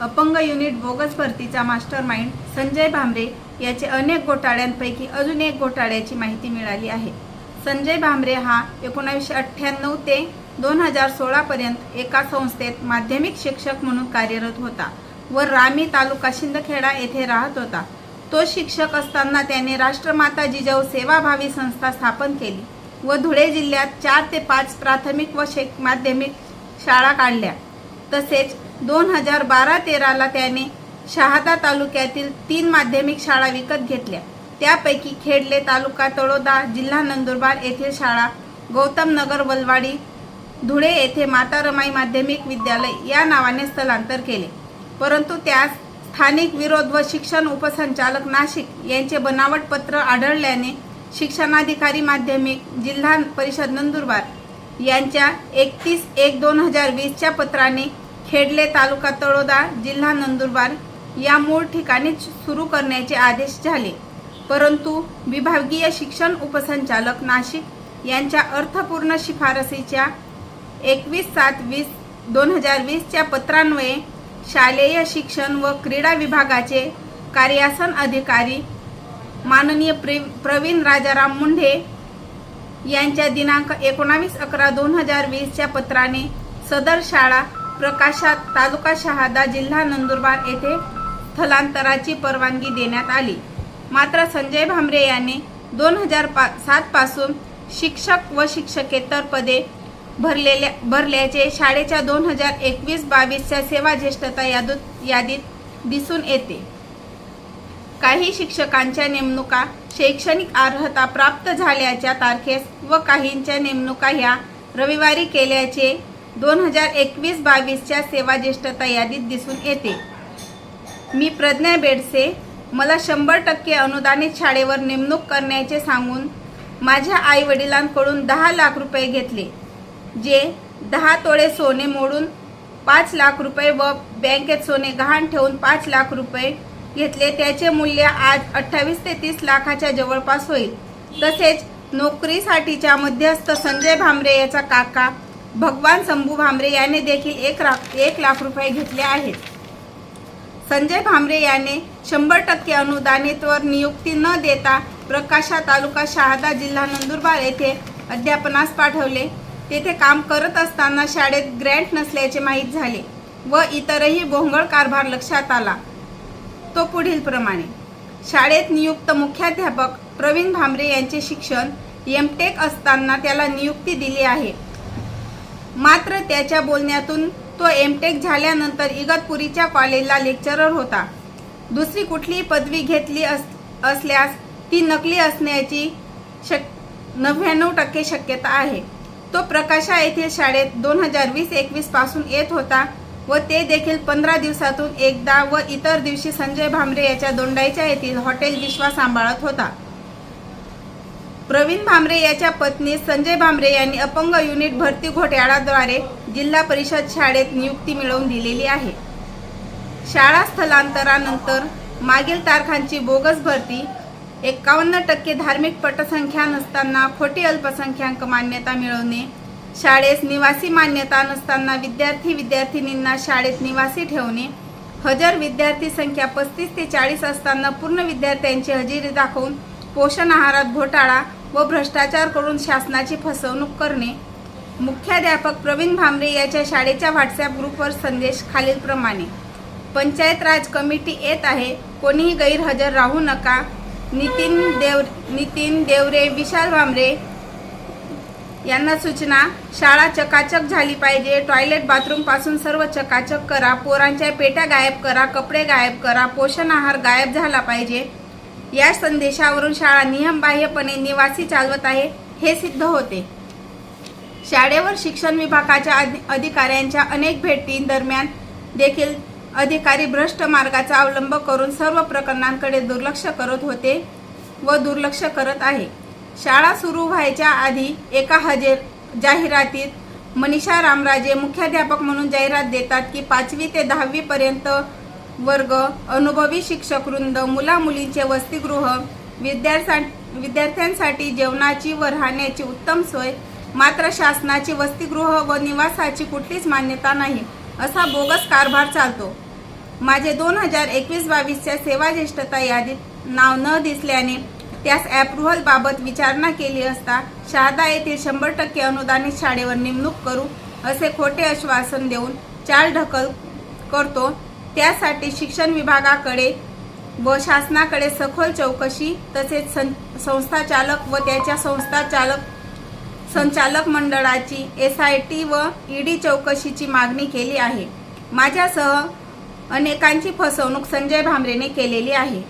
अपंग unit bogus भरतीचा mastermind Sanjay Bhamre याचे अनेक घोटाळ्यांपैकी अजून एक घोटाळ्याची माहिती मिळाली आहे। संजय भामरे हा 1998 ते 2016 पर्यंत एका संस्थेत माध्यमिक शिक्षक म्हणून कार्यरत होता व रामी तालुका शिंदखेडा येथे राहत होता। तो शिक्षक असताना त्याने राष्ट्रमाता जिजाऊ सेवाभावी संस्था स्थापन केली व धुळे जिल्ह्यात 4 ते 5 प्राथमिक व माध्यमिक शाळा काढल्या। तसेच 2012-13 त्याने शहादा तालुक्यातील 3 माध्यमिक शाळा विकत घेतल्या। त्यापैकी खेडले तालुका तळोदा जिल्हा नंदुरबार येथील शाळा, गौतम नगर वलवाडी धुळे येथे माता रमाई माध्यमिक विद्यालय या नावाने स्थलांतर केले, परंतु त्यास स्थानिक विरोध व शिक्षण उपसंचालक नाशिक यांचे बनावट पत्र आढळल्याने शिक्षणाधिकारी माध्यमिक जिल्हा परिषद नंदुरबार यांच्या 31/1/2020 च्या पत्राने खेडले तालुका तळोदा जिल्हा नंदुरबार या मूळ ठिकाणी सुरू करण्याचे आदेश झाले, परंतु विभागीय शिक्षण उपसंचालक नाशिक यांच्या अर्थपूर्ण शिफारसीच्या 21/7/2020 च्या पत्रान्वये शालेय शिक्षण व क्रीडा विभागाचे कार्यासन अधिकारी माननीय प्रवीण राजाराम मुंढे यांच्या दिनांक 19/11/2020 च्या पत्राने सदर शाळा प्रकाशात तालुका शहादा जिल्हा नंदुरबार येथे स्थलांतराची परवानगी देण्यात आली। मात्र संजय भामरे यांनी 2007 पासून शिक्षक व शिक्षकेतर पदे भरल्याचे शाळेच्या 2021-22 च्या सेवा ज्येष्ठता यादीत दिसून येते। काही शिक्षकांच्या नेमणुका शैक्षणिक अर्हता प्राप्त झाल्याच्या तारखेस व काहींच्या नेमणुका ह्या रविवारी केल्याचे 2021-22 च्या सेवा ज्येष्ठता यादीत दिसून येते। मी प्रज्ञा बेडसे, मला 100% अनुदानित शाळेवर नेमणूक करण्याचे सांगून माझ्या आई वडिलांकडून 10 लाख रुपये घेतले, जे 10 तोळे सोने मोडून 5 लाख रुपये व बँकेत सोने गहाण ठेवून 5 लाख रुपये घेतले। त्याचे मूल्य आज 28 ते 30 लाखाच्या जवळपास होईल। तसेच नोकरीसाठीच्या मध्यस्थ संजय भामरे याचा काका भगवान शंभू भामरे याने देखील 1 लाख रुपये घेतले आहेत। संजय भामरे याने 100% अनुदानित वर नियुक्ती न देता प्रकाशा तालुका शहादा जिल्हा नंदुरबार येथे अध्यापनास पाठवले। तेथे काम करत असताना शाळेत ग्रँट नसल्याचे माहीत झाले व इतरही भोंगळ कारभार लक्षात आला। तो पुढील प्रमाणे: शाळेत नियुक्त मुख्याध्यापक प्रवीण भामरे यांचे शिक्षण एमटेक असताना त्याला नियुक्ती दिली आहे, मात्र त्याच्या बोलण्यातून तो एमटेक झाल्यानंतर इगतपुरीच्या कॉलेजला लेक्चरर होता। दुसरी कुठलीही पदवी घेतली असल्यास ती नकली असण्याची 99% शक्यता आहे। तो प्रकाशा येथील शाळेत 2020-21 पासून येत होता व ते देखील 15 दिवसातून एकदा व इतर दिवशी संजय भामरे याच्या दोंडाईच्या येथील हॉटेल विश्वास सांभाळत होता। प्रवीण भामरे याच्या पत्नी संजय भामरे यांनी अपंग युनिट भरती घोटाळ्याद्वारे जिल्हा परिषद शाळेत नियुक्ती मिळवून दिलेली आहे। शाळा स्थलांतरानंतर मागील तारखांची बोगस भरती, 51% धार्मिक पटसंख्या नसताना खोटी अल्पसंख्याक मान्यता मिळवणे, शाळेस निवासी मान्यता नसताना विद्यार्थी-विद्यार्थिनींना शाळेत निवासी ठेवणे, हजर विद्यार्थी संख्या 35 ते 40 असताना पूर्ण विद्यार्थ्यांची हजेरी दाखवून पोषण आहारात घोटाळा व भ्रष्टाचार करून शासनाची फसवणूक करणे। मुख्याध्यापक प्रवीण भामरे याच्या शाळेच्या व्हॉट्सॲप ग्रुपवर संदेश खालीलप्रमाणे: पंचायत राज कमिटी येत आहे, कोणीही गैरहजर राहू नका। नितीन देवरे, विशाल भामरे यांना सूचना: शाळा चकाचक झाली पाहिजे, टॉयलेट बाथरूम पासून सर्व चकाचक करा, पोरांच्या पेट्या गायब करा, कपडे गायब करा, पोषण आहार गायब झाला पाहिजे। या संदेशावरून शाळा नियमबाह्यपणे निवासी चालवत आहे हे सिद्ध होते। शाळेवर शिक्षण विभागाच्या अधिकाऱ्यांच्या अनेक भेटी दरम्यान देखील अधिकारी भ्रष्ट मार्गाचा अवलंब करून सर्व प्रकरणांकडे दुर्लक्ष करत होते व दुर्लक्ष करत आहे। शाळा सुरू व्हायच्या आधी एका जाहिरातीत मनीषा रामराजे मुख्याध्यापक म्हणून जाहिरात देतात की 5वी ते 10वी पर्यंत वर्ग, अनुभवी शिक्षकवृंद, मुला-मुलींचे वसतिगृह, विद्यार्थ्यांसाठी जेवणाची व राहण्याची उत्तम सोय, मात्र शासनाची वसतिगृह व निवासाची कुठलीच मान्यता नाही, असा बोगस कारभार चालतो। माझे 2021-22च्या सेवा ज्येष्ठता यादीत नाव न दिसल्याने त्यास अप्रुव्हल बाबत विचारणा केली असता शहादा येथील 100% अनुदानित शाळेवर नेमणूक करू असे खोटे आश्वासन देऊन चालढकल करतो। त्यासाठी शिक्षण विभागाकडे व शासनाकडे सखोल चौकशी तसेच संस्थाचालक व त्याच्या संचालक मंडळाची SIT व ED चौकशीची मागणी केली आहे। माझ्यासह अनेकांची फसवणूक संजय भामरेने केलेली आहे।